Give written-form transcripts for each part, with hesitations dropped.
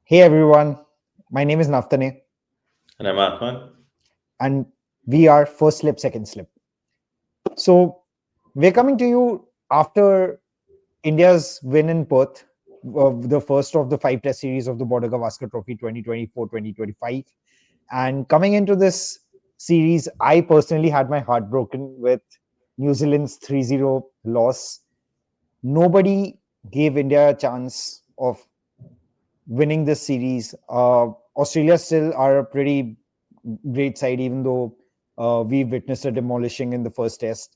Hey everyone, my name is Naftane, And I'm Atman. and we are First Slip, Second Slip. So, we're coming to you after India's win in Perth, the first of the five test series of the Border Gavaskar Trophy 2024-2025. And coming into this series, I personally had my heart broken with New Zealand's 3-0 loss. Nobody gave India a chance of winning this series. Australia still are a pretty great side, even though we witnessed a demolishing in the first test.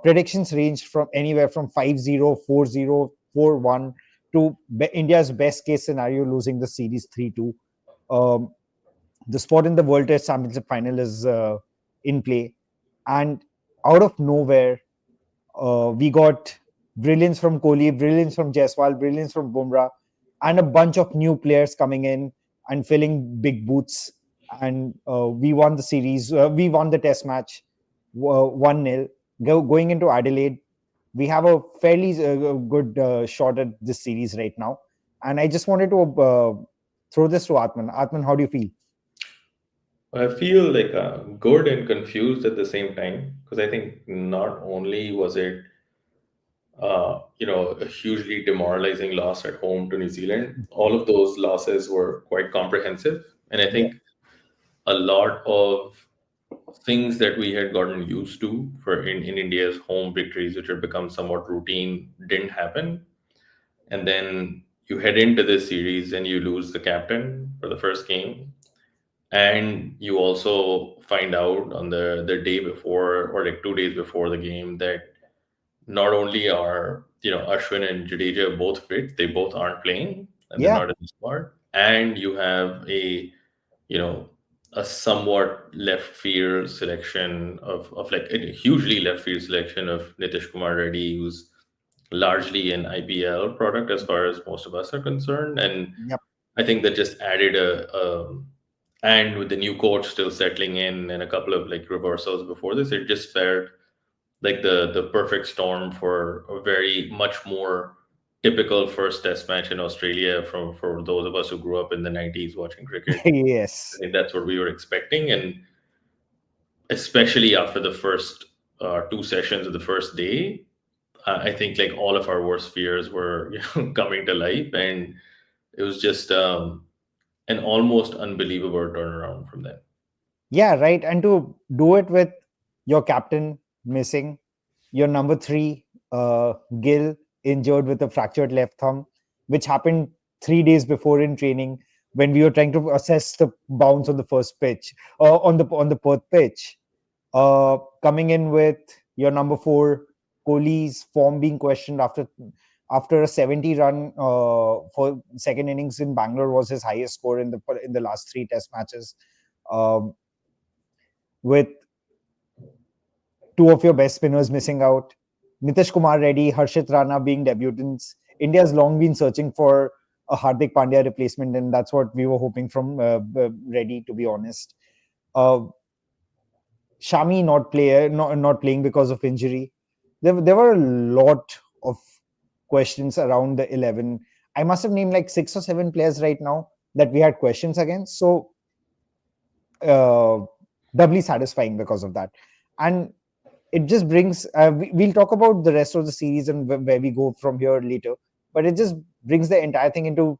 Predictions ranged from anywhere from 5-0, 4-0, 4-1 to India's best case scenario losing the series 3-2. Um, the spot in the World Test Championship final is in play. And out of nowhere, we got brilliance from Kohli, brilliance from Jaiswal, brilliance from Bumrah, and a bunch of new players coming in and filling big boots. And we won the series. We won the test match 1-0. Going into Adelaide, we have a fairly good shot at this series right now. And I just wanted to throw this to Atman. Atman, how do you feel? I feel like good and confused at the same time because I think not only was it, a hugely demoralizing loss at home to New Zealand, all of those losses were quite comprehensive. And I Yeah. think a lot of things that we had gotten used to in India's home victories, which had become somewhat routine, didn't happen. And then you head into this series and you lose the captain for the first game, and you also find out on the day before or like 2 days before the game that not only are Ashwin and Jadeja both fit, they both aren't playing and they're Yeah. not in the squad, and you have you know a somewhat left field selection of like a hugely left field selection of Nitish Kumar Reddy, who's largely an IPL product as far as most of us are concerned. And Yep. I think that just added and with the new coach still settling in and a couple of like reversals before this, it just felt like the perfect storm for a very much more typical first test match in Australia from for those of us who grew up in the 90s watching cricket. I Yes. think that's what we were expecting, and especially after the first two sessions of the first day, I think like all of our worst fears were coming to life, and it was just an almost unbelievable turnaround from them. Yeah, right. And to do it with your captain missing, your number three, Gill, injured with a fractured left thumb, which happened 3 days before in training when we were trying to assess the bounce on the first pitch, on the Perth pitch. Coming in with your number four, Kohli's form being questioned after a 70 run for second innings in Bangalore was his highest score in the last three test matches. Um, with two of your best spinners missing out, Nitish Kumar Reddy, Harshit Rana being debutants. India's long been searching for a Hardik Pandya replacement, and that's what we were hoping from Reddy, to be honest. Uh, Shami not playing because of injury. There were a lot of questions around the 11. I must have named like 6 or 7 players right now that we had questions against. So uh, doubly satisfying because of that. And it just brings we'll talk about the rest of the series and where we go from here later, but it just brings the entire thing into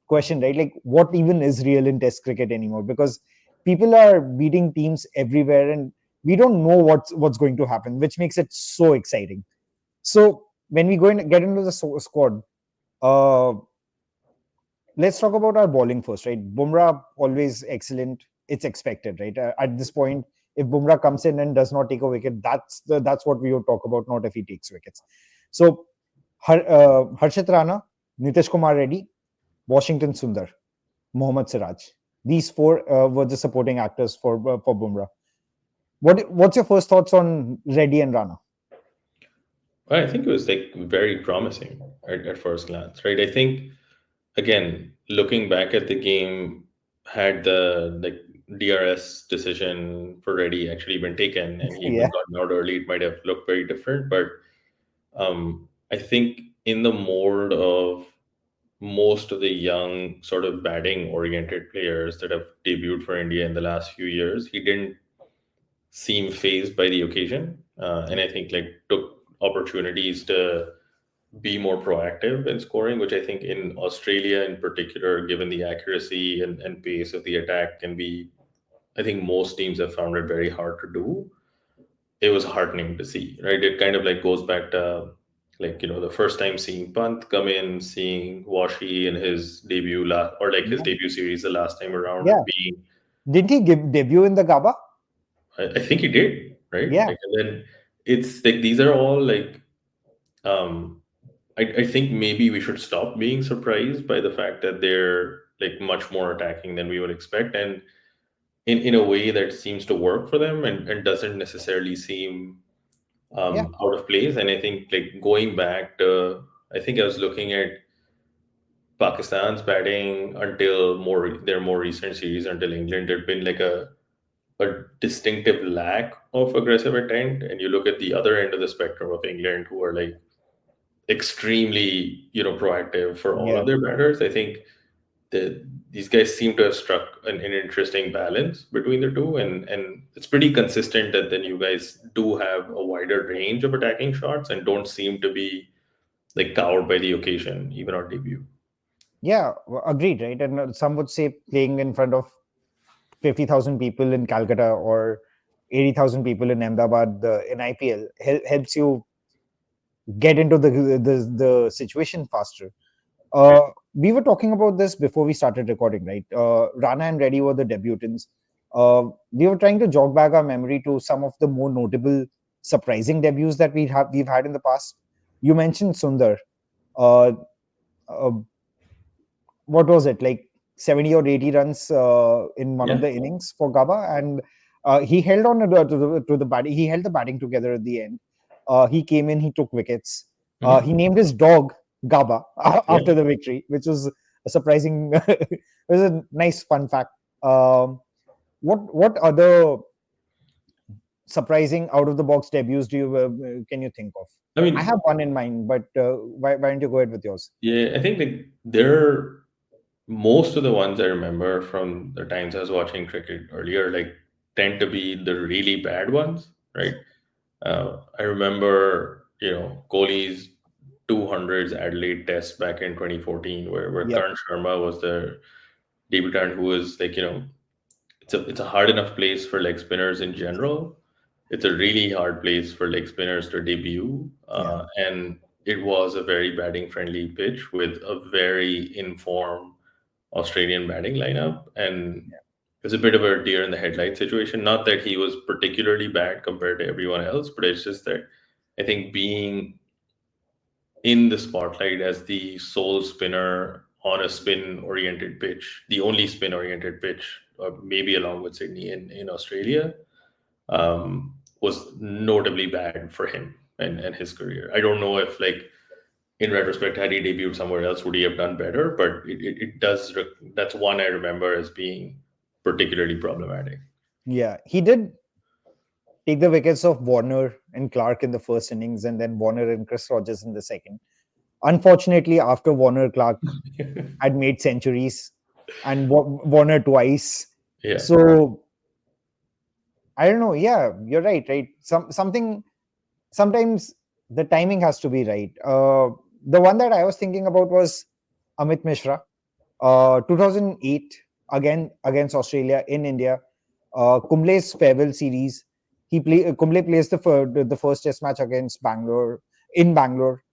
question, right? Like, what even is real in test cricket anymore? Because people are beating teams everywhere and we don't know what's going to happen, which makes it so exciting. So when we go and get into the squad, uh let's talk about our bowling first, right? Bumrah always excellent. It's expected, right? At this point, if Bumrah comes in and does not take a wicket, that's what we would talk about, not if he takes wickets. So Harshit Rana, Nitish Kumar Reddy, Washington Sundar, Mohammad Siraj. These four were the supporting actors for Bumrah. What's your first thoughts on Reddy and Rana? Well, I think it was like very promising at first glance, right? I think again, looking back at the game, had the like DRS decision for Reddy actually been taken and he Yeah, even gotten out early, it might have looked very different. But I think in the mode of most of the young sort of batting oriented players that have debuted for India in the last few years, he didn't seem phased by the occasion, and I think like took opportunities to be more proactive in scoring, which I think in Australia in particular, given the accuracy and pace of the attack, can be. I think most teams have found it very hard to do. It was heartening to see, right? It kind of like goes back to like the first time seeing Pant come in, seeing Washi in his debut or like his Yeah. debut series the last time around, Yeah. and being Didn't he debut in the Gaba? I think he did, right? Yeah. Like, and then it's like these are all like um I think maybe we should stop being surprised by the fact that they're like much more attacking than we would expect, and in a way that seems to work for them and doesn't necessarily seem Yeah. out of place. And I think like going back to, I think I was looking at Pakistan's batting until their more recent series until England. There'd been like a distinctive lack of aggressive intent, and you look at the other end of the spectrum of England, who are like extremely proactive for all Yeah. of their batters. I think that these guys seem to have struck an interesting balance between the two, and it's pretty consistent that then you guys do have a wider range of attacking shots and don't seem to be like cowed by the occasion even on debut. Yeah. Agreed, right? And some would say playing in front of 50,000 people in Calcutta or 80,000 people in Ahmedabad in IPL helps you get into the situation faster. We were talking about this before we started recording, right? Rana and Reddy were the debutants. We were trying to jog back our memory to some of the more notable, surprising debuts that we've had in the past. You mentioned Sundar. Uh, uh, what was it, like 70 or 80 runs in one of Yeah. the innings for Gaba, and he held on to the batting. He held the batting together at the end. He came in, he took wickets. He Mhm. named his dog Gaba Yeah. after the victory, which was a surprising. It was a nice fun fact. Um, what other surprising out of the box debuts do you can you think of? I I mean, have one in mind, but why don't you go ahead with yours? yeah, I think like they're most of the ones I remember from the times I was watching cricket earlier, like tend to be the really bad ones, right? I remember, Kohli's 200s Adelaide Test back in 2014, where Yep. Karan Sharma was the debutant, who was like, it's a hard enough place for leg spinners in general. It's a really hard place for leg spinners to debut, Yeah. and it was a very batting friendly pitch with a very informed Australian batting lineup, and it was a bit of a deer in the headlight situation. Not that he was particularly bad compared to everyone else, but it's just that I think being in the spotlight as the sole spinner on a spin oriented pitch, the only spin oriented pitch, maybe along with Sydney in Australia, was notably bad for him and his career. I don't know if, like, in retrospect, had he debuted somewhere else, would he have done better? But it does, that's one I remember as being particularly problematic. Yeah, he did take the wickets of Warner and Clark in the first innings, and then Warner and Chris Rogers in the second. Unfortunately, after Warner, Clark had made centuries, and Warner twice. Yeah. So I don't know. Yeah, you're right. Right. Something. Sometimes the timing has to be right. The one that I was thinking about was Amit Mishra, 2008, again against Australia in India. Kumble's farewell series. Kumble plays the first Test match against Bangalore in Bangalore.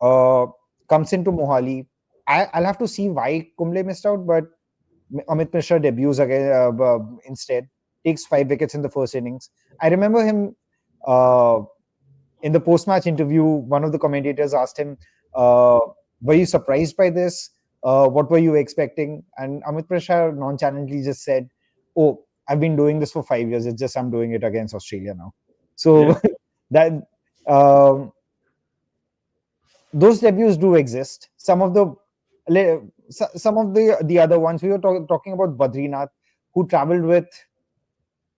Uh, Comes into Mohali. I'll have to see why Kumble missed out, but Amit Mishra debuts again instead. Takes 5 wickets in the first innings. I remember him uh, in the post-match interview. One of the commentators asked him, uh, "Were you surprised by this? What were you expecting?" And Amit Mishra nonchalantly just said, "Oh, I've been doing this for 5 years. It's just I'm doing it against Australia now." Yeah. So that um, those debuts do exist. Some of the other ones we were talking about Badrinath, who traveled with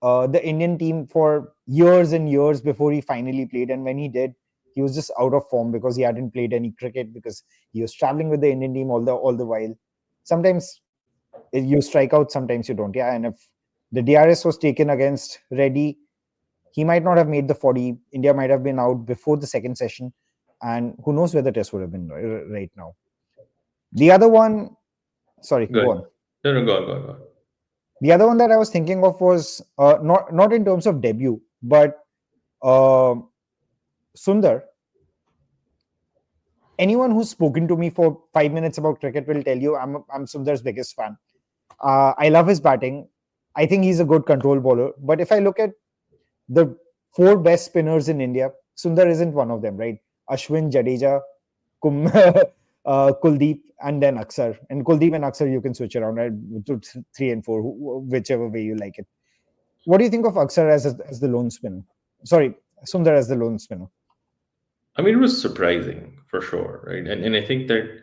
the Indian team for years and years before he finally played, and when he did, He was just out of form because he hadn't played any cricket, because he was traveling with the Indian team all the while. Sometimes you strike out, sometimes you don't. Yeah, and if the DRS was taken against Reddy, he might not have made the 40. India might have been out before the second session, and who knows where the test would have been right now. The other one, sorry, Good. go on. No, no, go on, go on, go on. The other one that I was thinking of was not in terms of debut, but uh, Sundar. Anyone who's spoken to me for 5 minutes about cricket will tell you I'm Sundar's biggest fan. I love his batting. I think he's a good control bowler. But if I look at the four best spinners in India, Sundar isn't one of them, right? Ashwin, Jadeja, Kuldeep, and then Aksar. And Kuldeep and Aksar, you can switch around, right? To three and four, whichever way you like it. What do you think of Aksar as the lone spinner? Sorry, Sundar as the lone spinner. I mean, it was surprising for sure, right? And I think that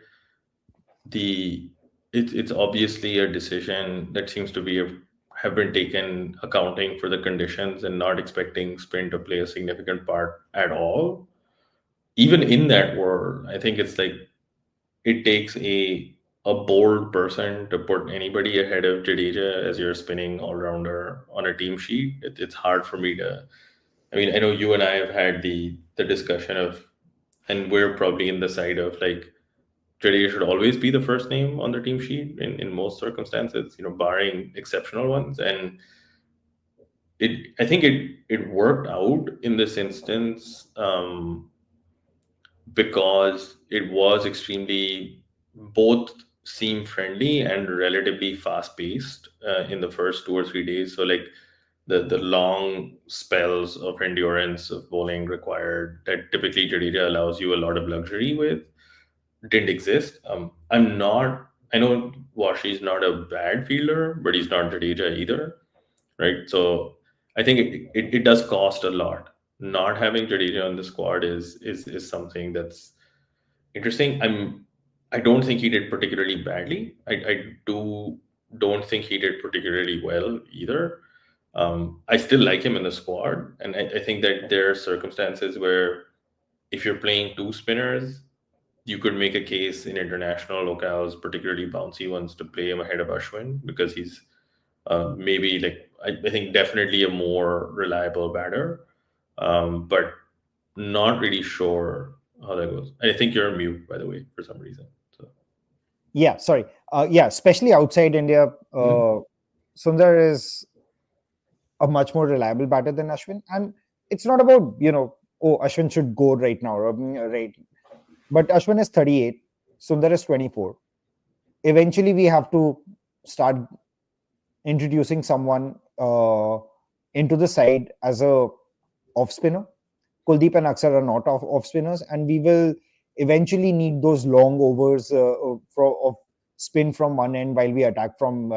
the it's obviously a decision that seems to be have been taken accounting for the conditions and not expecting spin to play a significant part at all. Even in that world, I think it's like it takes a bold person to put anybody ahead of Jadeja as your spinning all rounder on a team sheet. It's hard for me to. I mean, I know you and I have had the discussion of, and we're probably in the side of like Jadeja should always be the first name on the team sheet in most circumstances, barring exceptional ones. And I think it worked out in this instance, because it was extremely both seam friendly and relatively fast paced in the first 2 or 3 days. So like the long spells of endurance of bowling required that typically Jadeja allows you a lot of luxury with didn't exist. I'm not. I know Washi's not a bad fielder, but he's not Jadeja either, right? So I think it does cost a lot. Not having Jadeja on the squad is something that's interesting. I don't think he did particularly badly. I don't think he did particularly well either. I still like him in the squad, and I think that there are circumstances where if you're playing two spinners, you could make a case in international locales, particularly bouncy ones, to play him ahead of Ashwin because he's maybe like I think definitely a more reliable batter, but not really sure how that goes. I think you're on mute, by the way, for some reason. So Yeah, sorry. Yeah, especially outside India, mhm. Sundar is a much more reliable batter than Ashwin. And it's not about, oh, Ashwin should go right now, right? But Ashwin is 38, Sundar is 24. Eventually, we have to start introducing someone into the side as a off spinner. Kuldeep and Aksar are not off spinners, and we will eventually need those long overs of spin from one end while we attack from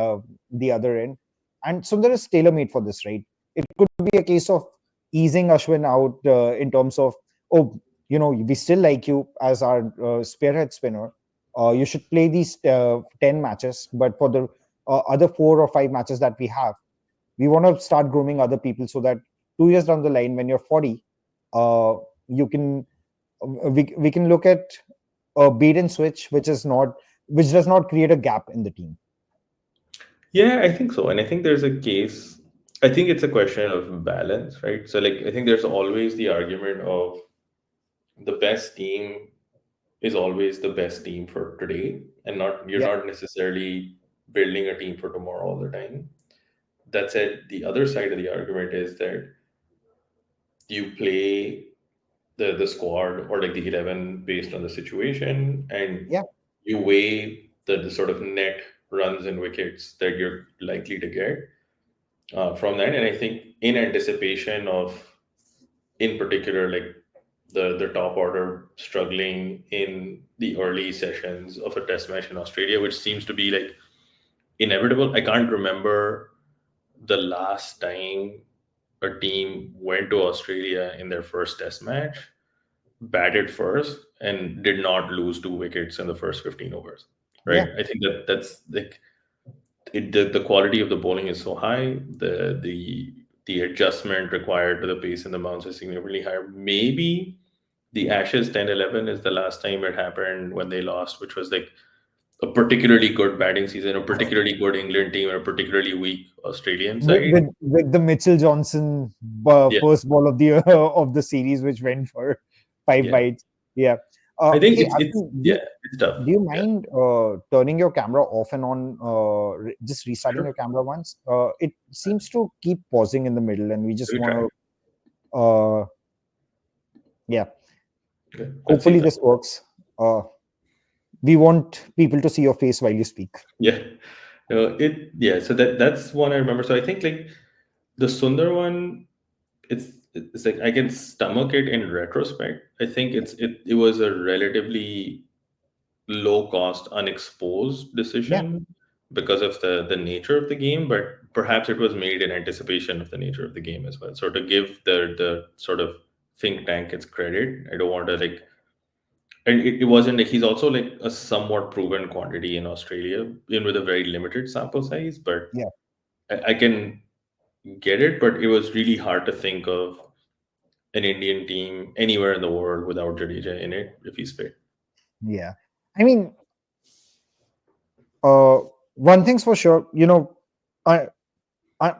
the other end. And Sundar is tailor made for this, right? It could be a case of easing Ashwin out in terms of, oh, we still like you as our spearhead spinner. You should play these 10 matches, but for the other 4 or 5 matches that we have, we want to start grooming other people so that 2 years down the line, when you're 40, uh, you can we can look at a bait and switch, which does not create a gap in the team. Yeah, I think so, and I think there's a case. I think it's a question of balance, right? So like I think there's always the argument of the best team is always the best team for today, and not you're Yeah, not necessarily building a team for tomorrow all the time. That said, the other side of the argument is that you play the squad or like the 11 based on the situation, and yeah, you weigh the sort of net runs and wickets that you're likely to get from that. And I think in anticipation of, in particular, like the top order struggling in the early sessions of a test match in Australia, which seems to be like inevitable. I can't remember the last time a team went to Australia in their first test match, batted first, and did not lose 2 wickets in the first 15 overs. yeah, Right? I think that's like the quality of the bowling is so high, the adjustment required to the pace and the bounce is significantly higher. Maybe the Ashes 10-11 is the last time it happened when they lost, which was like a particularly good batting season, a particularly good England team, and a particularly weak Australian with side. with, with the Mitchell Johnson Yeah, first ball of the of the series, which went for five yeah. bites. Yeah. I think Hey, it's Ashwin, yeah, it's tough. do you Yeah, mind turning your camera off and on? Just restarting sure. your camera once. It seems to keep pausing in the middle, and we just Let me want try. to. Yeah. Okay, let's see if Hopefully, that. this works. We want people to see your face while you speak. Yeah, no, it yeah. So that's one I remember. So I think like the Sundar one, it's like I can stomach it in retrospect. I think it was a relatively low cost, unexposed Yeah. decision because of the nature of the game, but perhaps it was made in anticipation of the nature of the game as well. So to give the sort of think tank its credit, I don't want to like, and it wasn't like he's also like a somewhat proven quantity in Australia, in with a very limited sample size, but Yeah. I can get it, but it was really hard to think of an Indian team anywhere in the world without Jadeja in it if he's fit. Yeah. I mean, uh, one thing's for sure. Uh, uh,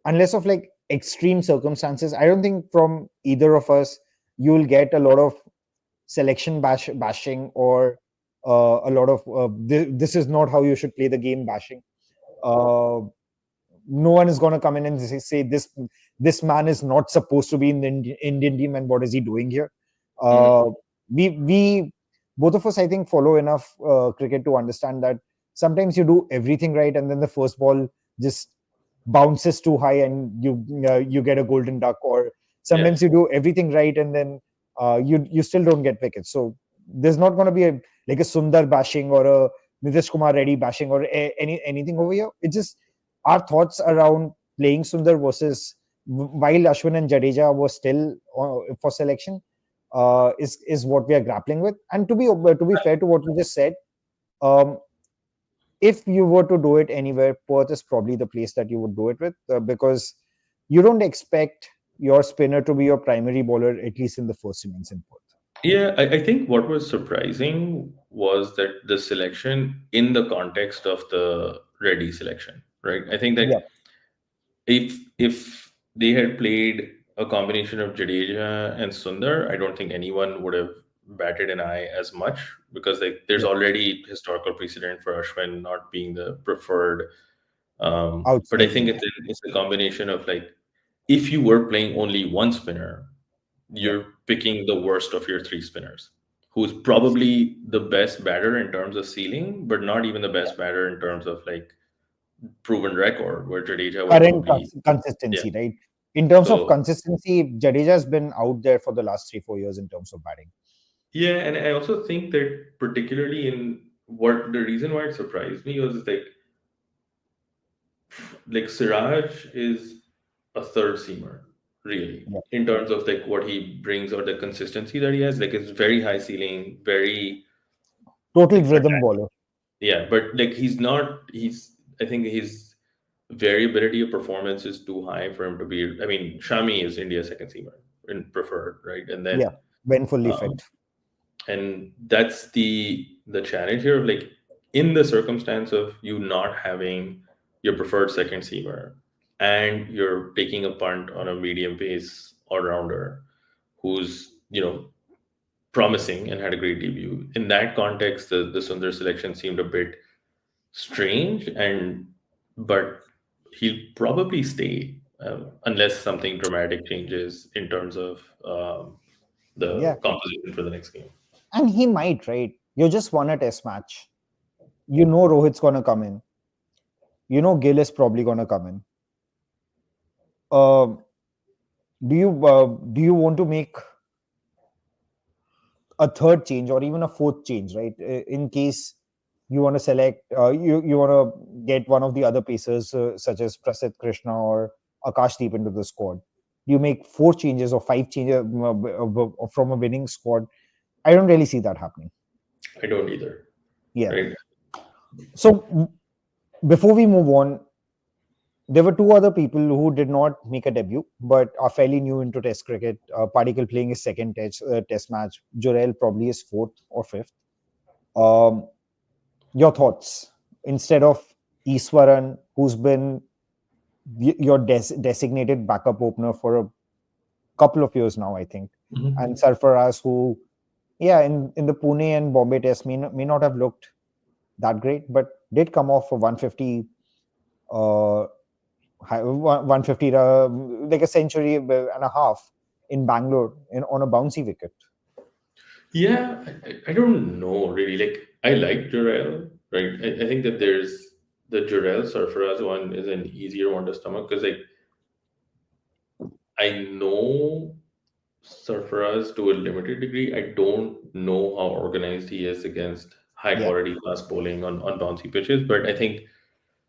unless of like extreme circumstances, I don't think from either of us you'll get a lot of bashing or a lot of this is not how you should play the game bashing. Uh, no one is going to come in and say this man is not supposed to be in the Indian team and what is he doing here. Mhm. Uh, we both of us I think follow enough cricket to understand that sometimes you do everything right and then the first ball just bounces too high and you get a golden duck, or Yeah. sometimes you do everything right and then you still don't get wickets. So there's not going to be like a Sundar bashing or a Nitish Kumar Reddy bashing or anything over here. It's just our thoughts around playing Sundar versus while Ashwin and Jadeja were still for selection is what we are grappling with. And to be fair to what you just said, um, if you were to do it anywhere, Perth is probably the place that you would do it with because you don't expect your spinner to be your primary bowler at least in the first innings in Perth. Yeah, I think what was surprising was that the selection in the context of the Reddy selection, right? I think that Yeah, if they had played a combination of Jadeja and Sundar, I don't think anyone would have batted an eye as much because like there's yeah, already historical precedent for Ashwin not being the preferred. But I outside think bowler. it's a combination of like if you were playing only one spinner, Yeah, you're picking the worst of your three spinners, who's probably the best batter in terms of ceiling, but not even the yeah. best batter in terms of like proven record, where Jadeja would Current probably, yeah. consistency, right? In terms of So, consistency, Jadeja has been out there for the last 3 4 years in terms of batting. yeah, and I also think that particularly in what the reason why it surprised me was like Siraj is a third seamer, really, Yeah, in terms of like what he brings or the consistency that he has. Like it's very high ceiling, very total like rhythm bowler. yeah, but like he's I think his variability of performance is too high for him to be. I mean, Shami is India's second seamer in preferred, right? And Yeah, then when fully um, fit. and that's the challenge here of like in the circumstance of you not having your preferred second seamer and you're taking a punt on a medium pace all rounder who's promising and had a great debut. In that context, the Sundar selection seemed a bit strange, and but he'll probably stay unless something dramatic changes in terms of the Yeah, composition for the next game. and he might, right? You just won a test match. You know Rohit's gonna come in. You know Gill is probably gonna come in. Um, do you want to make a third change or even a fourth change, right? In case you want to select, you want to get one of the other pacers such as Prasid Krishna or Akashdeep into the squad. You make four changes or five changes from a winning squad. I don't really see that happening. I don't either, Yeah. right? So before we move on, there were two other people who did not make a debut but are fairly new into Test cricket. Padikkal playing his second test match. Jurel probably his fourth or fifth. Um, your thoughts instead of Iswaran, who's been your designated backup opener for a couple of years now, I think, Mhm. and Sarfaraz, who, yeah, in the Pune and Bombay Test may not have looked that great, but did come off for 150, 150, like a century and a half in Bangalore on a bouncy wicket. Yeah, I don't know really. Like I like Jarrell, right? I think that there's the Jarrell Surfaraz one is an easier one to stomach because like I know Surfaraz to a limited degree. I don't know how organized he is against high Yeah, quality fast bowling on bouncy pitches, but I think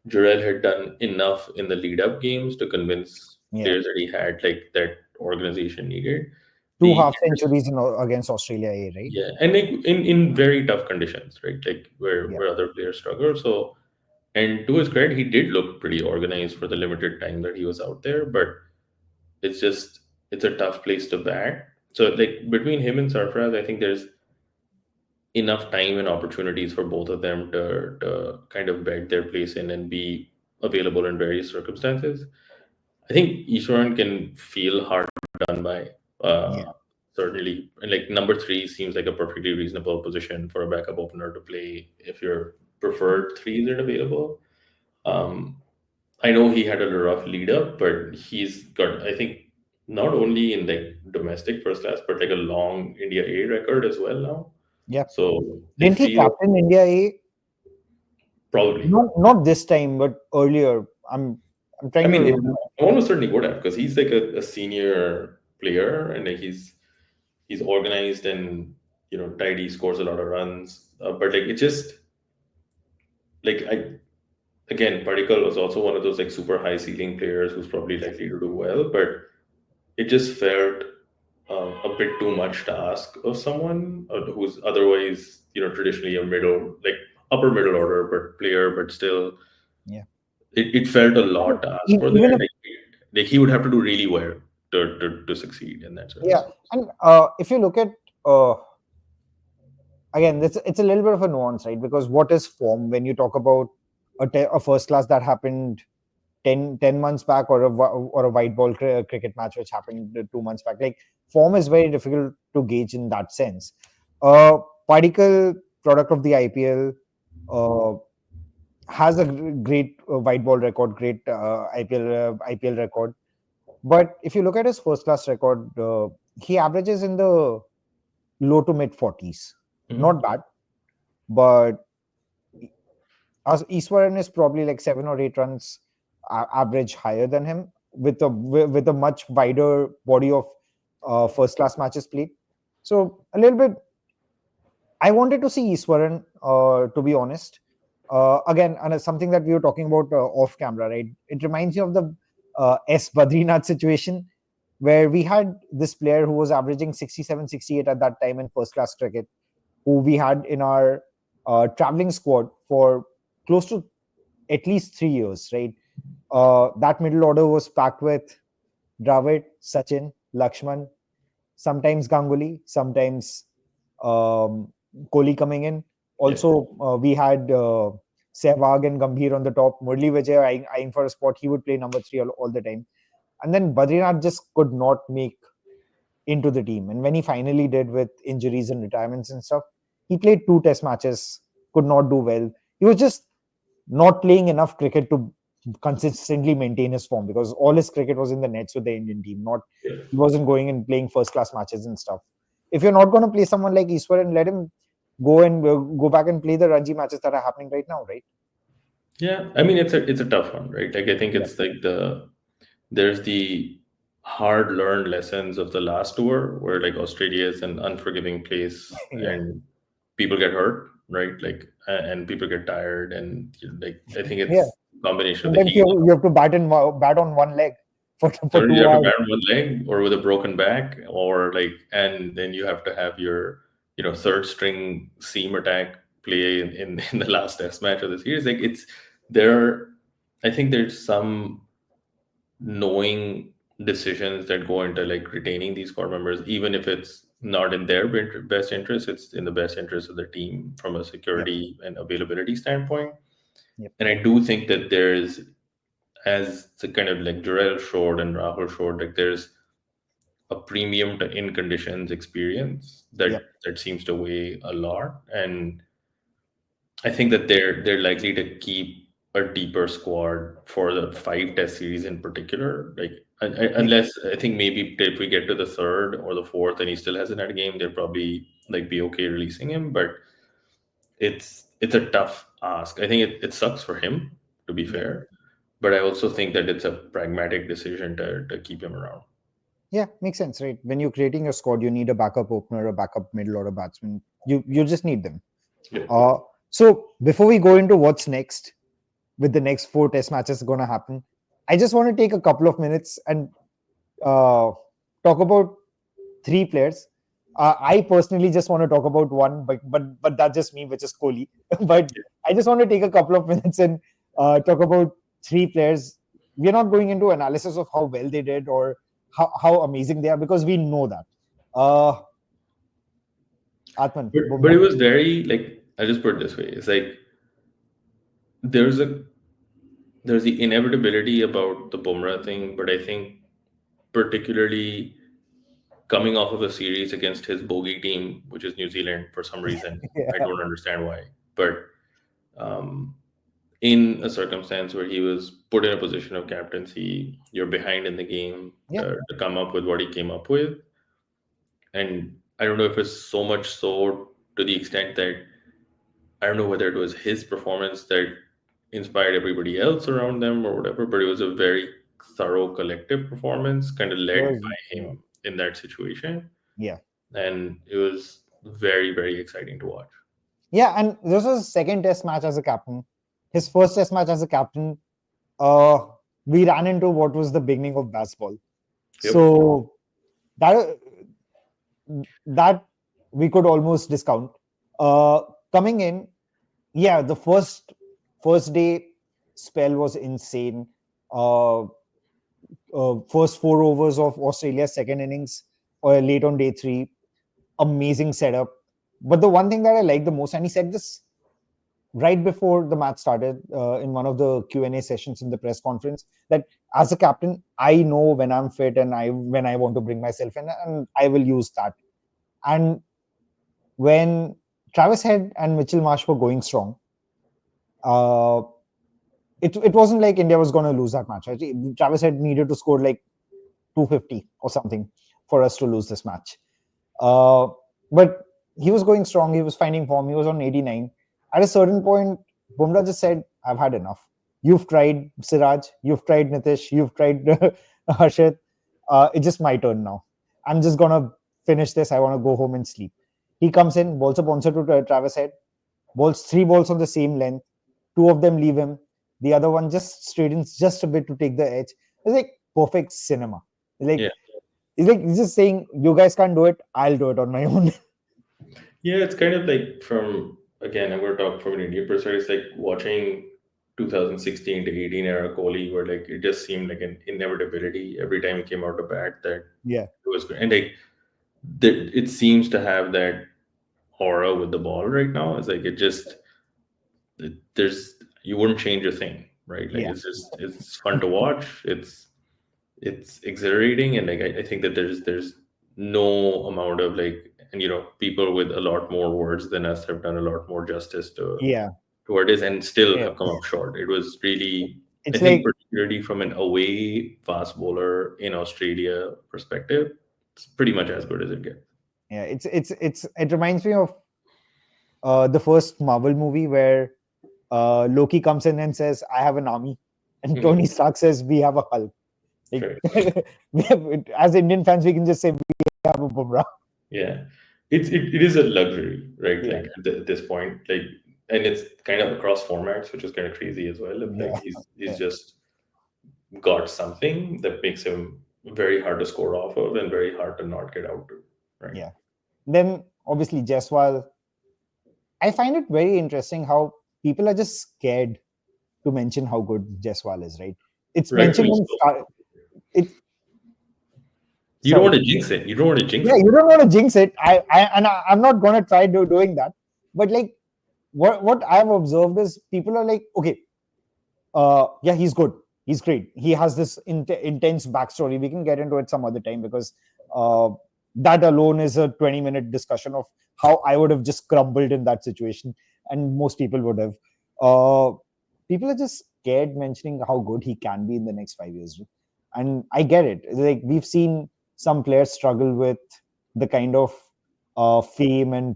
Jarrell had done enough in the lead up games to convince yeah. players that he had like that organization needed. Two The half centuries against Australia A, right? Yeah, and like in very tough conditions, right? Like Yeah, where other players struggle. So, and to his credit, he did look pretty organized for the limited time that he was out there. But it's just it's a tough place to bat. So, like between him and Sarfaraz, I think there's enough time and opportunities for both of them to kind of bed their place in and be available in various circumstances. I think Ishwaran can feel hard done by. yeah, Certainly, and like number three seems like a perfectly reasonable position for a backup opener to play if your preferred three isn't available. Um, I know he had a rough lead up, but he's got, I think, not only in like domestic first class, but like a long India A record as well now. yeah. So it Didn't he feels captain India A? probably. Not this time, but earlier. I'm I trying to mean, remember. I'm almost certainly would have because he's like a senior player and like he's organized and tidy, scores a lot of runs. But like it just like I again, Padikkal was also one of those like super high ceiling players who's probably likely to do well, but it just felt a bit too much to ask of someone who's otherwise traditionally a middle like upper middle order but player, but still Yeah. it felt a And lot to ask for there. even if, Like he would have to do really well to succeed in that yeah, sense. and if you look at, uh, again, it's a little bit of a nuance, right? Because what is form when you talk about a first class that happened 10 months back, or or a white ball cricket match which happened 2 months back? Like, form is very difficult to gauge in that sense. Uh, Particle, product of the IPL, uh, has a great white ball record, great IPL record. But if you look at his first class record, he averages in the low to mid 40s. Not Mhm. bad, but as Eastwarden is probably like 7 or 8 runs average higher than him, with a much wider body of first class matches played. So a little bit, I wanted to see Eastwarden, to be honest. Again, and it's something that we were talking about off camera, right? It reminds me of the S Badrinath situation, where we had this player who was averaging 67, 68 at that time in first class cricket, who we had in our traveling squad for close to at least 3 years, right? That middle order was packed with Dravid, Sachin, Lakshman, sometimes Ganguly, sometimes um, Kohli coming in. Yeah. Also, we had Sehwag and Gambhir on the top. Murli Vijay eyeing for a spot. He would play number three all the time. And then Badrinath just could not make into the team. And when he finally did, with injuries and retirements and stuff, he played two test matches, could not do well. He was just not playing enough cricket to consistently maintain his form, because all his cricket was in the nets with the Indian team. Not Yeah. He wasn't going and playing first class matches and stuff. If you're not going to play someone like Eastward, and let him go back and play the Ranji matches that are happening right now, right? Yeah. I mean, it's a tough one, right? Like I think Yeah, it's like there's the hard learned lessons of the last tour where like Australia is an unforgiving place yeah, and people get hurt, right? Like and people get tired and like I think yeah. it's a combination of the Sometimes heat. you have to bat on one leg for So you two have to hours. bat on one leg or with a broken back or like and then you have to have your third string seam attack play in the last test match of the series. Like it's there I think there's some knowing decisions that go into like retaining these core members, even if it's not in their best interest, it's in the best interest of the team from a Yep. security and availability standpoint. Yep. And I do think that there's, as the kind of like Jarrell showed and Rahul showed, like there's a premium to in conditions experience Yep. that seems to weigh a lot. And I think that they're likely to keep a deeper squad for the 5 test series in particular. Like Makes unless I think maybe if we get to the third or the fourth and he still hasn't had a game, they'll probably like be okay releasing him. But it's a tough ask. I think it sucks for him, to be yeah. fair. But I also think that it's a pragmatic decision to keep him around. Yeah, makes sense, right? When you're creating your squad, you need a backup opener, a backup middle order batsman. You just need them. Yeah. Uh so before we go into what's next with the next 4 test matches going to happen, I just want to take a couple of minutes and talk about 3 players. I personally just want to talk about one, but that's just me, which is Kohli. But I just want to take a couple of minutes and talk about 3 players. We're not going into analysis of how well they did or how amazing they are because we know that. Uh, Atman, But it Bumrah. was very like, I just put it this way. It's like there's a there's the inevitability about the Bumrah thing, but I think particularly coming off of a series against his bogey team, which is New Zealand for some reason, I Yeah, don't understand why. But um, in a circumstance where he was put in a position of captaincy, you're behind in the game yeah, to come up with what he came up with. And I don't know if it's so much so to the extent that I don't know whether it was his performance that inspired everybody else around them or whatever, but it was a very thorough collective performance, kind of it led was, by yeah, him in that situation. yeah, And it was very, very exciting to watch. yeah. And this was his second Test match as a captain. His first Test match as a captain, uh, we ran into what was the beginning of baseball. Yep. So that that we could almost discount. Uh, Coming in, yeah, the first day spell was insane. Uh, First 4 overs of Australia's second innings, or late on day three, amazing setup. But the one thing that I like the most, and he said this right before the match started in one of the Q&A sessions in the press conference, that as a captain, I know when I'm fit and I when I want to bring myself in, and I will use that. And when Travis Head and Mitchell Marsh were going strong, uh, it wasn't like India was going to lose that match. Right? Travis Head needed to score like 250 or something for us to lose this match. Uh, but he was going strong. He was finding form. He was on 89. At a certain point, Bumrah just said, "I've had enough. You've tried Siraj. You've tried Nitish. You've tried Harshit. It's just my turn now. I'm just gonna finish this. I want to go home and sleep." He comes in, balls a bouncer to Travis Head, balls 3 balls on the same length. 2 of them leave him. The other one just straightens just a bit to take the edge. It's like perfect cinema. Yeah. Like he's just saying, "You guys can't do it. I'll do it on my own." Yeah, it's kind of like from, again, I'm going to talk from an Indian perspective. It's like watching 2016 to 18 era Kohli, where like it just seemed like an inevitability every time he came out to bat that Yeah, it was good. And like it seems to have that aura with the ball right now. It's like there's, you wouldn't change a thing, right? Like yeah, it's fun to watch. It's exhilarating, and like I think that there's no amount of like, and people with a lot more words than us have done a lot more justice yeah, to what it is and still yeah. have come up short. It was really, I It's think, like, particularly from an away fast bowler in Australia perspective, it's pretty much as good as it gets. yeah, it reminds me of the first Marvel movie where Loki comes in and says, "I have an army," and Mhm. Tony Stark says, "We have a Hulk." Like, Correct. we have, as Indian fans, we can just say we have a Bumrah. Yeah, it is a luxury, right? Yeah, Like at this point, like, and it's kind of across formats, which is kind of crazy as well. If like yeah, he's yeah, just got something that makes him very hard to score off of and very hard to not get out to, right? yeah. Then obviously Jaiswal. I find it very interesting how people are just scared to mention how good Jaiswal is. Right? It's mentioned Rightfully in so. It You don't want sorry. to jinx it. You don't want to jinx Yeah, it. you don't want to jinx it. I'm not gonna try doing that. But like, what I've observed is people are like, okay, yeah, he's good, he's great, he has this intense backstory. We can get into it some other time, because uh, that alone is a 20-minute discussion of how I would have just crumbled in that situation, and most people would have. uh, People are just scared mentioning how good he can be in the next 5 years, and I get it. Like, we've seen some players struggle with the kind of fame and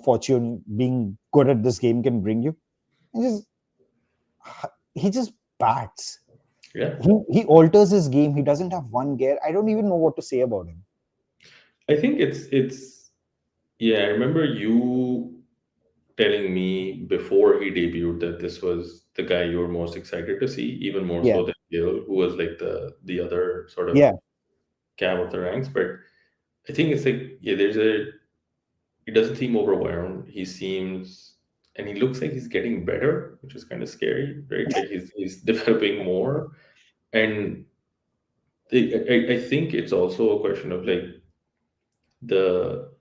fortune being good at this game can bring you. And just he just bats. Yeah. He alters his game. He doesn't have one gear. I don't even know what to say about him. I think it's yeah, I remember you telling me before he debuted that this was the guy you were most excited to see, even more Yeah, so than Gill, who was like the other sort of yeah, cab of the ranks. But I think it's like, yeah, he doesn't seem overwhelmed. He seems, and he looks like he's getting better, which is kind of scary, right? Like he's developing more. And I think it's also a question of like the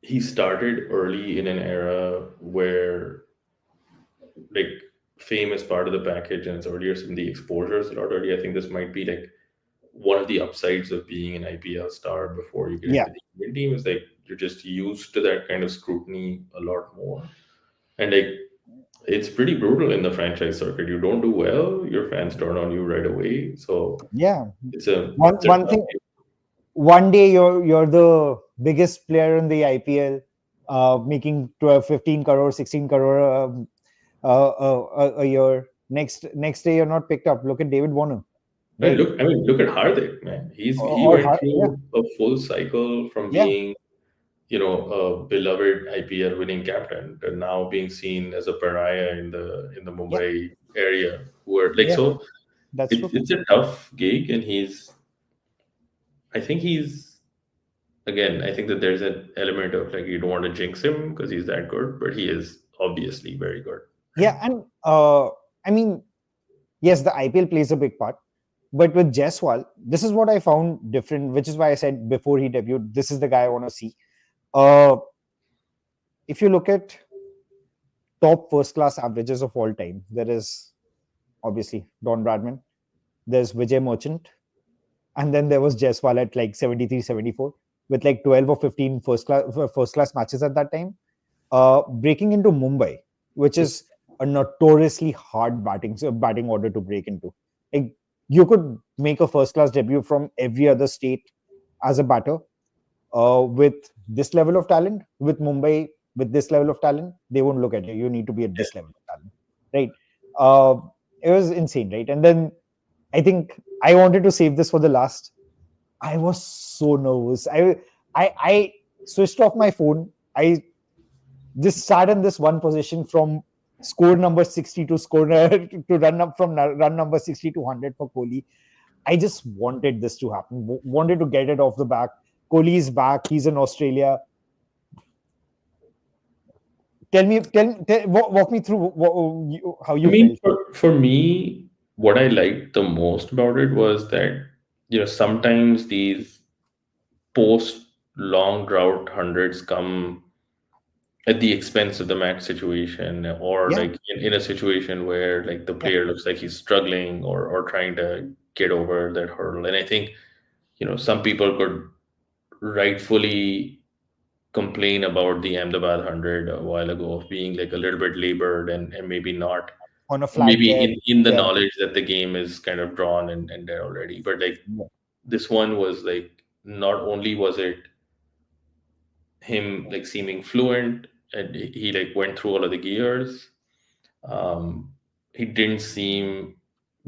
he started early in an era where like fame is part of the package and it's earlier, some of the exposures a lot early. I think this might be like one of the upsides of being an IPL star before you get yeah, into the Indian team is like you're just used to that kind of scrutiny a lot more. And like it's pretty brutal in the franchise circuit. You don't do well, your fans turn on you right away. So yeah. One it's a one tough thing. One day you're the biggest player in the IPL, making 12, 15 crore, 16 crore a year. Next day you're not picked up. Look at David Warner, And right? look at Hardik, man. He Or went yeah, through a full cycle from yeah, being, a beloved IPL winning captain to now being seen as a pariah in the yeah, Mumbai area. Who are like yeah. so That's true. it's a tough gig, and I think he's again. I think that there's an element of like you don't want to jinx him because he's that good, but he is obviously very good. Yeah, and I mean, yes, the IPL plays a big part. But with Jaiswal, this is what I found different, which is why I said before he debuted, this is the guy I want to see. Uh, if you look at top first class averages of all time, there is obviously Don Bradman, there's Vijay Merchant, and then there was Jaiswal at like 73, 74, with like 12 or 15 first class matches at that time. Breaking into Mumbai, which is a notoriously hard batting order to break into. Like, you could make a first class debut from every other state as a batter, with this level of talent, with Mumbai, with this level of talent, they won't look at you. You need to be at this level of talent, right? Uh, it was insane, right? And then I think I wanted to save this for the last. I was so nervous. I switched off my phone. I just sat in this one position from score number 60 to score to run up from run number 60 to 100 for Kohli. I just wanted this to happen. Wanted to get it off the back. Kohli is back. He's in Australia. Walk me through how I you mean, felt. for me, what I liked the most about it was that, sometimes these post long drought hundreds come at the expense of the match situation, or Yeah, like in a situation where like the yeah, player looks like he's struggling or trying to get over that hurdle. And I think, some people could rightfully complain about the Ahmedabad 100 a while ago of being like a little bit labored and maybe not, on a flat maybe chair. in the Yeah, knowledge that the game is kind of drawn and there already. But like yeah. this one was like not only was it him like seeming fluent and he like went through all of the gears, um, he didn't seem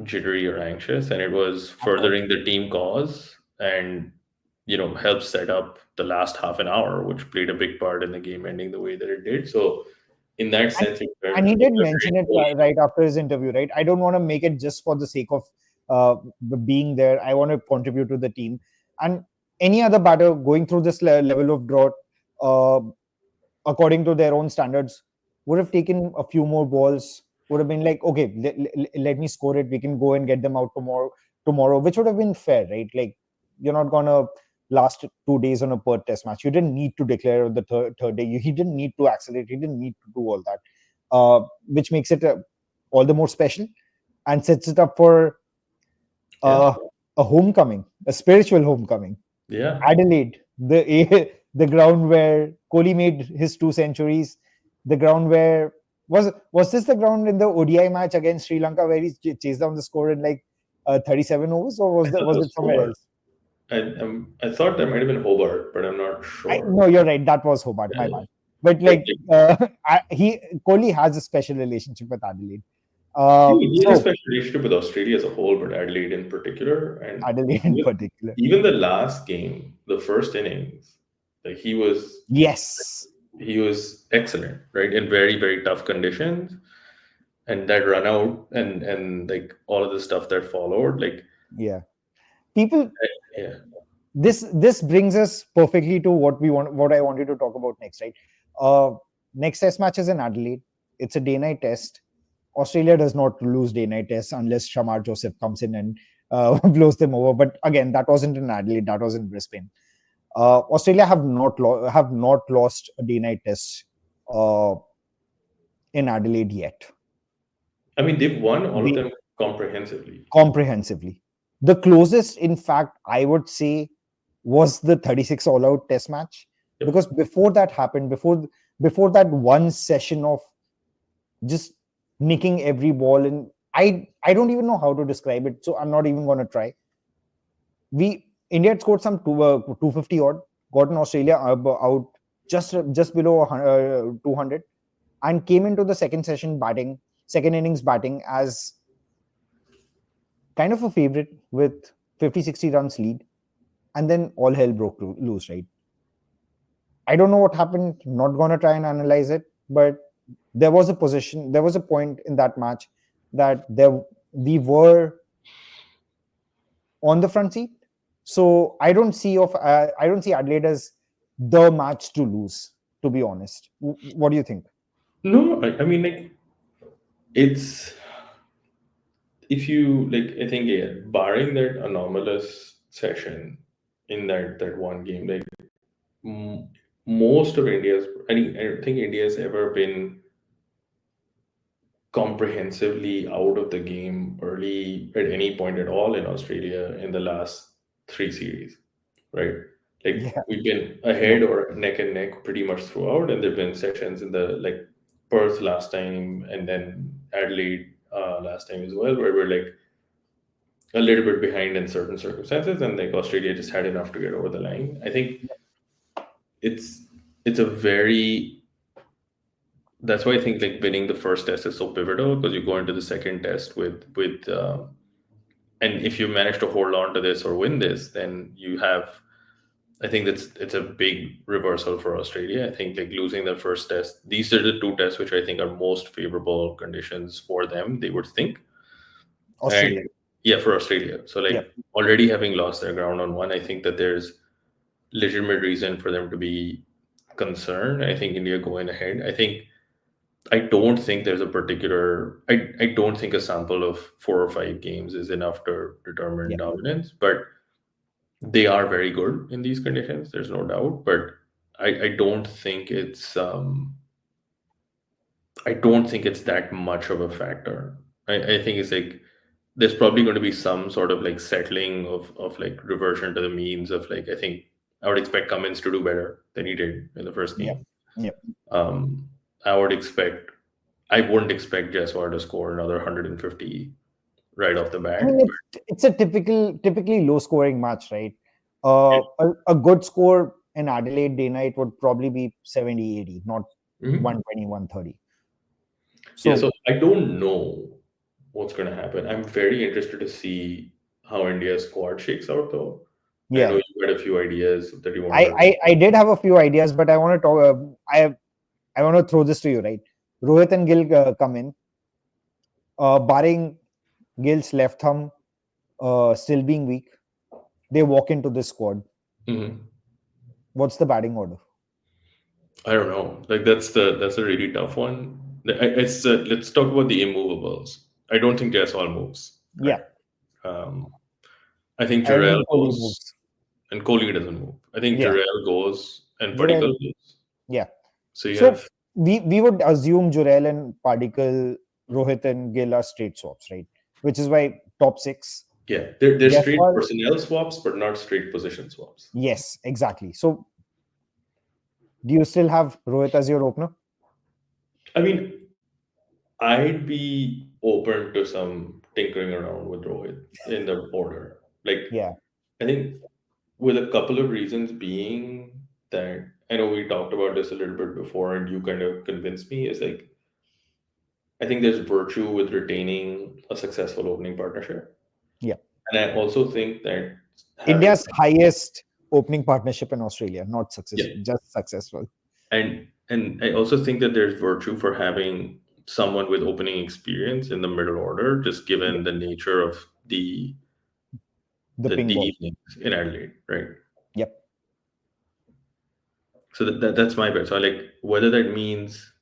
jittery or anxious, and it was At all. furthering the team cause and helped set up the last half an hour, which played a big part in the game ending the way that it did. So in that And sense, and he it did felt very mention it cool. right after his interview, right? I don't want to make it just for the sake of being there. I want to contribute to the team. And any other batter going through this level of drought, uh, according to their own standards, would have taken a few more balls. Would have been like, okay, let me score it. We can go and get them out tomorrow. tomorrow, which would have been fair, right? Like, you're not gonna last 2 days on a Perth test match. You didn't need to declare on the third day. He didn't need to accelerate. He didn't need to do all that, which makes it all the more special and sets it up for Yeah, uh, a homecoming, a spiritual homecoming. yeah. Adelaide, the ground where Kohli made his 2 centuries, the ground where was this the ground in the ODI match against Sri Lanka where he chased down the score in like 37 overs, or I thought it was was it somewhere Hobart. else? I thought that might have been Hobart, but I'm not sure. No, you're right. That was Hobart. My Yeah. bad. But But like, like, he Kohli has a special relationship with Adelaide. he has a So special relationship with Australia as a whole, but Adelaide in particular. And Adelaide in even, particular. even the last game, the first innings, like Yes. he was excellent, right? In very, very tough conditions. And that run out and like all of the stuff that followed, like Yeah. People, yeah. this brings us perfectly to what I wanted to talk about next, right? uh Next test match is in Adelaide. It's a day night test. Australia does not lose day night tests unless Shamar Joseph comes in and blows them over, but again, that wasn't in Adelaide, that was in Brisbane. Australia have not lost a day night test uh in Adelaide yet. I mean, they've won all of They them comprehensively. comprehensively. The closest, in fact, I would say, was the 36 all out test match. Yep. Because before that happened, before that one session of just nicking every ball, and I don't even know how to describe it, so I'm not even going to try. We India had scored some 250 odd, gotten Australia out just below 200, and came into the second innings batting as kind of a favorite with 50-60 runs lead, and then all hell broke loose, right? I don't know what happened, not gonna try and analyze it, but there was a point in that match that we were on the front seat. So I don't see Adelaide as the match to lose, to be honest. What do you think? No, I mean, like, it's if you like, I think, yeah, barring that anomalous session in that one game, like m- most of India's, I don't think India has ever been comprehensively out of the game early at any point at all in Australia in the last three series, right? Like Yeah. we've been No. ahead or neck and neck pretty much throughout, and there've been sessions in the like Perth last time and then Adelaide last time as well, where we're like a little bit behind in certain circumstances, and like Australia just had enough to get over the line. I think it's it's a very that's why I think like winning the first test is so pivotal because you go into the second test with and if you manage to hold on to this or win this, then you have. I think it's a big reversal for Australia. I think like losing the first test, these are the two tests which I think are most favorable conditions for them. They would think, Australia. and yeah, for Australia. So Yeah. like already having lost their ground on one, I think that there's legitimate reason for them to be concerned. I think India going ahead. I don't think there's a particular. I don't think a sample of 4 or 5 games is enough to determine Yeah. dominance, but they are very good in these conditions. There's no doubt, but I don't think it's that much of a factor. I think it's like there's probably going to be some sort of like settling of like reversion to the means of like I think I would expect Cummins to do better than he did in the first Yeah. game. Yeah. Um, I would expect I wouldn't expect Jaiswal to score another 150 right off the I bat. mean, it's a typically low scoring match, right? A good score in Adelaide day night would probably be 70-80, not Mhm. 120, 130. Yeah, so So I don't know what's going to happen. I'm very interested to see how India's squad shakes out, though. I know yeah, you had a few ideas that you wanted to. I did have a few ideas, but I want to talk. I want to throw this to you, right? Rohit and Gill come in, barring Gill's left thumb still being weak. They walk into this squad. Mhm. What's the batting order? I don't know. Like that's a really tough one. Let's talk about the immovables. I don't think Jaiswal moves. Yeah, Correct. I think I don't Jarrell think Kohli goes moves. and Kohli doesn't move. I think Yeah, Jarrell goes and Padikkal Jurel. goes. Yeah. So you So have, we would assume Jurel and Padikkal, Rohit and Gill are straight swaps, right? Which is why top six. yeah, they're straight Gaiswal, personnel swaps, but not straight position swaps. yes, exactly. So do you still have Rohit as your opener? I mean, I'd be open to some tinkering around with Rohit in the order. Like, Yeah, I think with a couple of reasons being that I know we talked about this a little bit before, and you kind of convinced me. Is like I think there's virtue with retaining a successful opening partnership, yeah. and I also think that having India's highest opening partnership in Australia, not yeah, successful, just successful. and I also think that there's virtue for having someone with opening experience in the middle order, just Yeah, given the nature of the ping the ball. evenings in Adelaide, right? Yep. So that's my bet. So like whether that means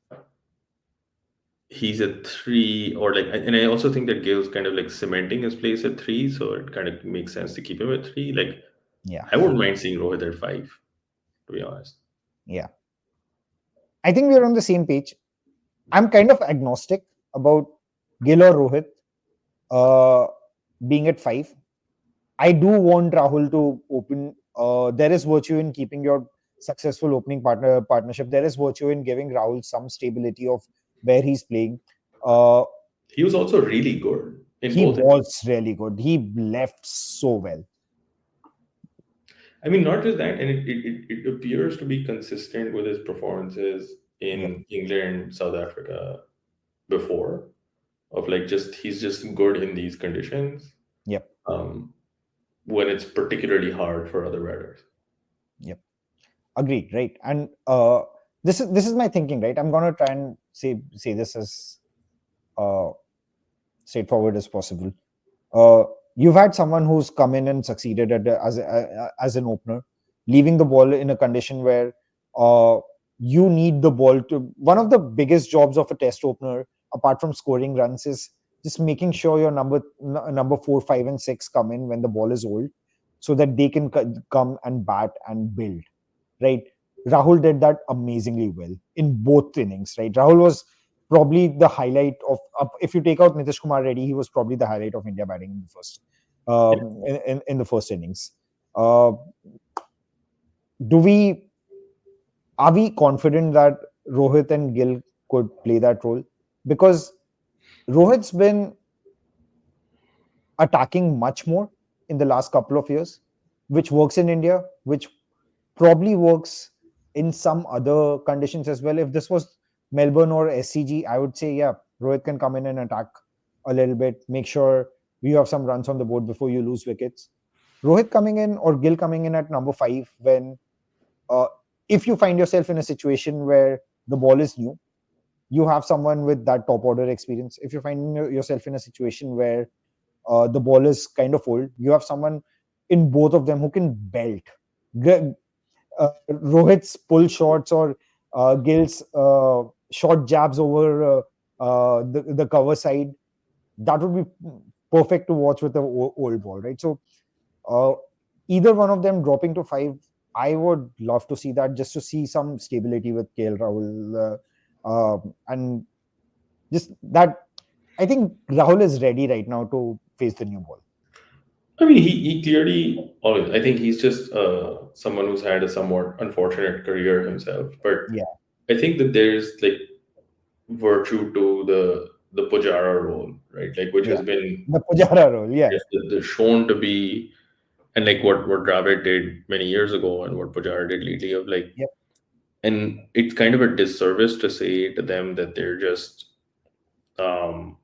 he's at three or like, and I also think that Gale's kind of like cementing his place at three, so it kind of makes sense to keep him at three. Like Yeah, I wouldn't mind seeing Rohit at five, to be honest. yeah. I think we're on the same page. I'm kind of agnostic about Gill or Rohit uh, being at five. I do want Rahul to open. There is virtue in keeping your successful opening partnership. There is virtue in giving Rahul some stability of where he's playing. Uh, He was also really good in he both innings. was really good. He left so well. I mean, not just that, and it appears to be consistent with his performances Yep, in England, South Africa before, of like just he's just good in these conditions yep, um, when it's particularly hard for other batters. yep. Agreed. Right. And this is my thinking. Right. I'm gonna try and say this as uh, straightforward as possible. Uh, you've had someone who's come in and succeeded as an opener, leaving the ball in a condition where uh, you need the ball to. One of the biggest jobs of a test opener, apart from scoring runs, is just making sure your number 4, 5, and 6 come in when the ball is old, so that they can come and bat and build. Right. Rahul did that amazingly well in both innings. Right. Rahul was probably the highlight of. If you take out Nitish Kumar Reddy, he was probably the highlight of India batting in the first Yeah. in the first innings. Uh, do we are we confident that Rohit and Gill could play that role? Because Rohit's been attacking much more in the last couple of years, which works in India, which probably works in some other conditions as well. If this was Melbourne or SCG, I would say, yeah, Rohit can come in and attack a little bit, make sure you have some runs on the board before you lose wickets. Rohit coming in or Gill coming in at number 5 when uh, if you find yourself in a situation where the ball is new, you have someone with that top order experience. If you find yourself in a situation where the ball is kind of old, you have someone in both of them who can belt. Rohit's pull shots or Gill's short jabs over the cover side, that would be perfect to watch with the old ball, right? So uh, either one of them dropping to 5, I would love to see that, just to see some stability with KL Rahul. And just that, I think Rahul is ready right now to face the new ball. I mean, he clearly always. I think he's just someone who's had a somewhat unfortunate career himself. But Yeah, I think that there's like virtue to the Pujara role, right? Like which yeah. has been The Pujara role, yeah. shown to be, and like what Dravid did many years ago, and what Pujara did lately, of like, Yep. and it's kind of a disservice to say to them that they're just um,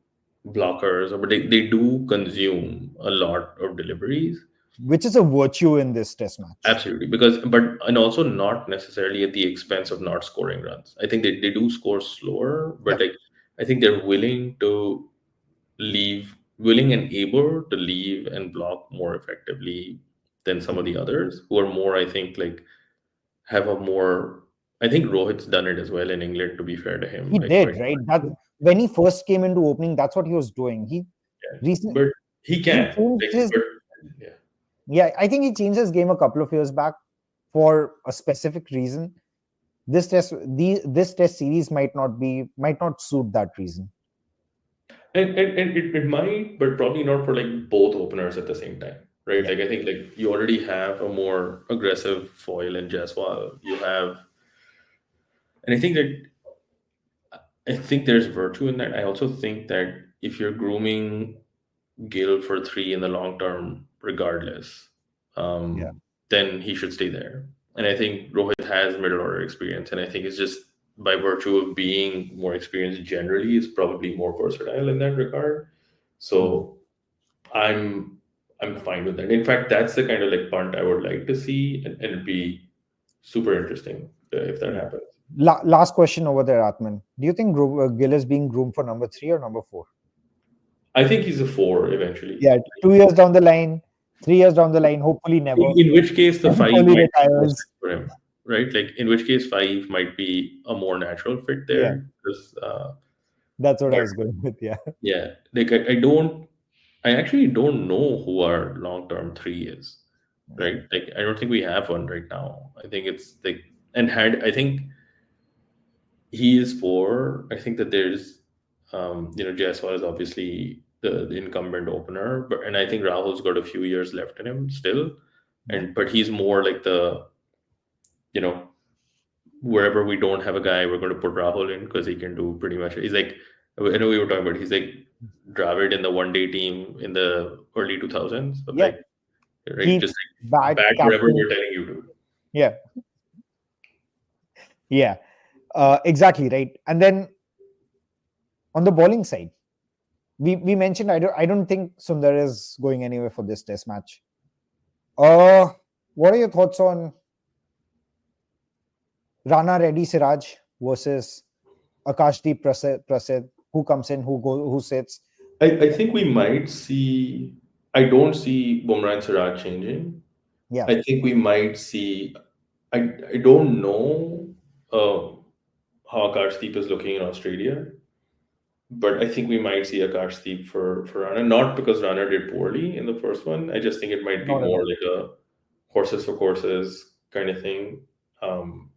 blockers, but they do consume a lot of deliveries. Which is a virtue in this test match. Absolutely, because but and also not necessarily at the expense of not scoring runs. I think they do score slower, but Yep. like I think they're willing and able to leave and block more effectively than some of the Agreed. others who are more, I think, like have a more. I think Rohit's done it as well in England. To be fair to him, He like quite did, right? That when he first came into opening, that's what he was doing. He yeah. recent But he he can changed like, his but yeah. Yeah, I think he changed his game a couple of years back for a specific reason. This test series might not suit that reason. And it might, but probably not for like both openers at the same time, right? Yeah, Like I think like you already have a more aggressive foil in Jaiswal. You have, and I think there's virtue in that. I also think that if you're grooming Gill for three in the long term, regardless, yeah, then he should stay there. And I think Rohit has middle order experience, and I think it's just by virtue of being more experienced generally, is probably more versatile in that regard. mhm, So I'm I'm fine with that. In fact, that's the kind of like punt I would like to see, and it'd be super interesting if that yeah. happens. Last question over there, Atman. Do you think Gill is being groomed for number three or number four? I think he's a four eventually. Yeah, 2 years down the line, 3 years down the line, hopefully never. In which case, the When five Kohli might make more retires. sense for him, right? Like in which case, five might be a more natural fit Yeah, there. Because, that's what I but was going with. Yeah, yeah, like I actually don't know who our long term three is, yeah, right? Like I don't think we have one right now. I think it's like, and had I think he is four. I think that there's, Jaiswal is obviously the incumbent opener, but and I think Rahul's got a few years left in him still, yeah. but he's more like the, you know, wherever we don't have a guy, we're going to put Rahul in because he can do pretty much. He's like, I know we were talking about. He's like Dravid in the one day team in the early 2000s, but Yeah. like, right, He just like bad bat wherever captain. we're telling you to. Yeah, yeah. Exactly right. And then on the bowling side, we mentioned I don't think Sundar is going anywhere for this test match. Uh, what are your thoughts on Rana Reddy Siraj versus Akashdeep Prasid? Who comes in, who sits? I think we might see. I don't see Bumrah and Siraj changing. Yeah, I think we might see. I don't know how Akashdeep is looking in Australia, but I think we might see Akashdeep for Rana. Not because Rana did poorly in the first one. I just think it might be not at more all. like a horses for courses kind of thing. Um,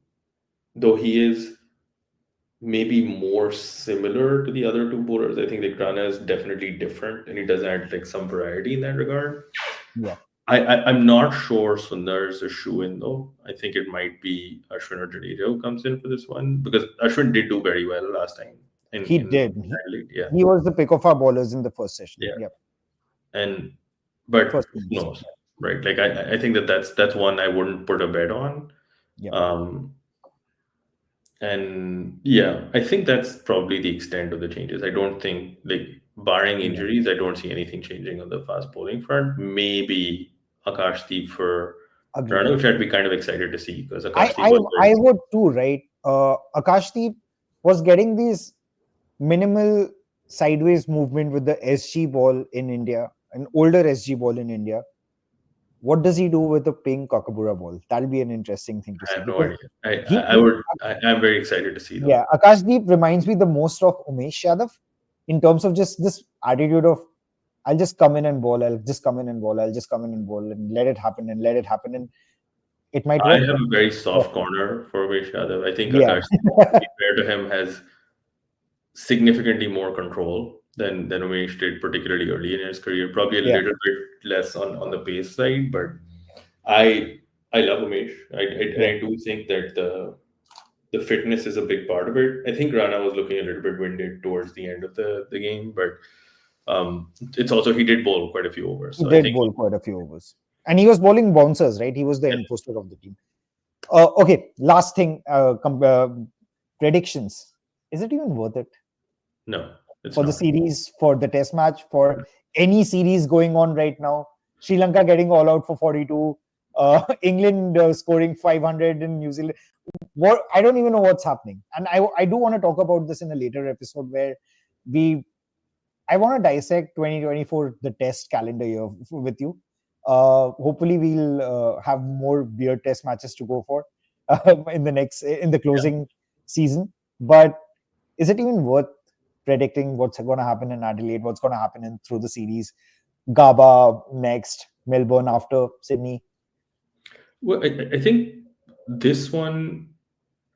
though he is maybe more similar to the other two bowlers. I think like Rana is definitely different, and he does add like some variety in that regard. Yeah, I'm not sure Sundar is a shoe in though. I think it might be Ashwin or Jadeja who comes in for this one because Ashwin did do very well last time he in did. Adelaide. Yeah, He was the pick of our bowlers in the first session. yeah, Yep, and but first who innings. knows, right? Like I think that that's one I wouldn't put a bet on. Yep, Um, and yeah, I think that's probably the extent of the changes. I don't think, like, barring yeah, injuries, I don't see anything changing on the fast bowling front. Maybe Akashdeep for agreed. Toronto, which I'd be kind of excited to see because I Akashdeep I was I very, would too, right? Akashdeep was getting these minimal sideways movement with the SG ball in India, an older SG ball in India. What does he do with the pink Kakabura ball? That'll be an interesting thing to I see have no because idea. he, I would, I'm very excited to see though. yeah, Akashdeep reminds me the most of Umesh Yadav in terms of just this attitude of I'll just come in and bowl, I'll just come in and bowl, I'll just come in and bowl and let it happen and let it happen and it might I work. have a very Yeah, soft corner for Umesh Yadav. I think yeah, Akashdeep, to be fair to him, has significantly more control than Umesh did, particularly early in his career. Probably a yeah, little bit less on the pace side, but I I love Umesh. And yeah. I do think that the fitness is a big part of it. I think Rana was looking a little bit winded towards the end of the game, but it's also he did bowl quite a few overs, He so I did think bowl quite a few overs. And he was bowling bouncers, right? He was the yeah, enforcer of the team. Okay, last thing, predictions. Is it even worth it no, it's for the not. series, for the test match, for any series going on right now? Sri Lanka getting all out for 42, England scoring 500 in New Zealand. What I don't even know what's happening. And I do want to talk about this in a later episode where we I want to dissect 2024, the test calendar year with you. Hopefully, we'll have more beer test matches to go for in the Yeah. closing season. But is it even worth predicting what's going to happen in Adelaide? What's going to happen in through the series? Gaba next. Melbourne after Sydney. Well, I think this one,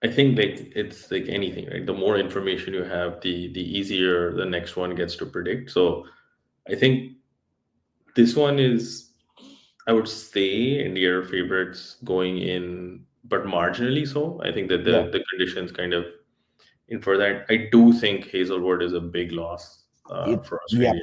I think like it's like anything, right? The more information you have, the easier the next one gets to predict. So I think this one is, I would say, India are favorites going in, but marginally so. I think that Yeah, the conditions kind of in for that. I do think Hazelwood is a big loss for yeah, Australia,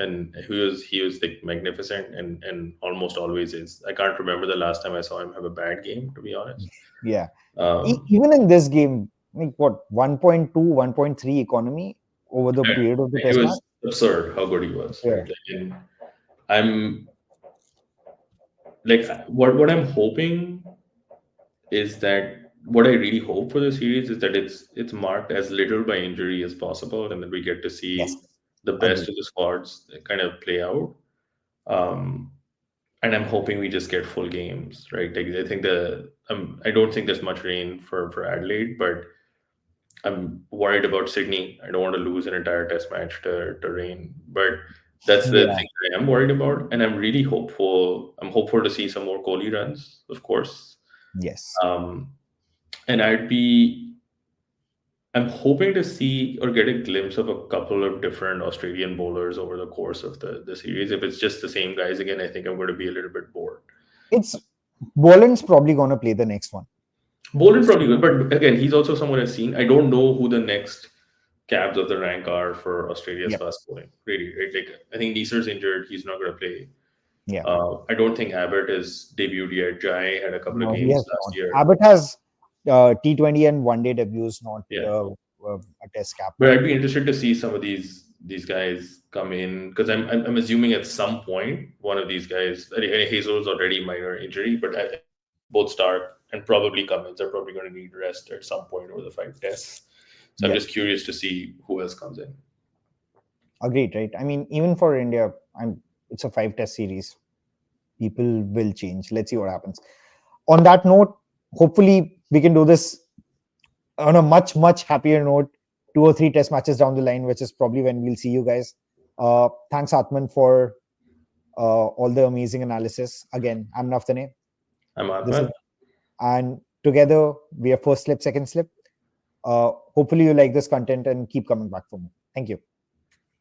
and he was like magnificent and almost always is. I can't remember the last time I saw him have a bad game, to be honest. yeah. Um, Even in this game, like what 1.2, 1.3 economy over the and period of the it test match. was absurd how good he was, Yeah. right? Like, and I'm like what I'm hoping is that what I really hope for the series is that it's marked as little by injury as possible, and that we get to Yes. see the best Agree. of the squads kind of play out. Um, and I'm hoping we just get full games, right? Like I think I don't think there's much rain for Adelaide, but I'm worried about Sydney. I don't want to lose an entire test match to rain, but that's the Yeah. thing that I am worried about, and I'm really hopeful. I'm hopeful to see some more Kohli runs, of course. Yes. Um, and I'm hoping to see or get a glimpse of a couple of different Australian bowlers over the course of the series. If it's just the same guys again, I think I'm going to be a little bit bored. It's Boland's probably gonna play the next one. Bolden probably good, but again, he's also someone I've seen. I don't know who the next cabs of the rank are for Australia's Yep. fast bowling. Really, right? Like I think Neeser's injured; he's not going to play. Yeah. I don't think Abbott is debuted yet. Jai had a couple of No, he games has last not. year. Abbott has T20 and one day debuts, not Yeah, a test cap. but I'd be interested to see some of these guys come in because I'm assuming at some point one of these guys, Hazel's already minor injury, but both Stark and probably Cummins are probably going to need rest at some point over the five tests. So I'm Yep. just curious to see who else comes in. Agreed, right? I mean, even for India, it's a five test series. People will change. Let's see what happens. On that note, hopefully we can do this on a much happier note. 2 or 3 test matches down the line, which is probably when we'll see you guys. Thanks, Atman, for all the amazing analysis. Again, I'm Naftane. I'm This is Ahmed. and together we are first slip, second slip. Hopefully you like this content and keep coming back for more. Thank you.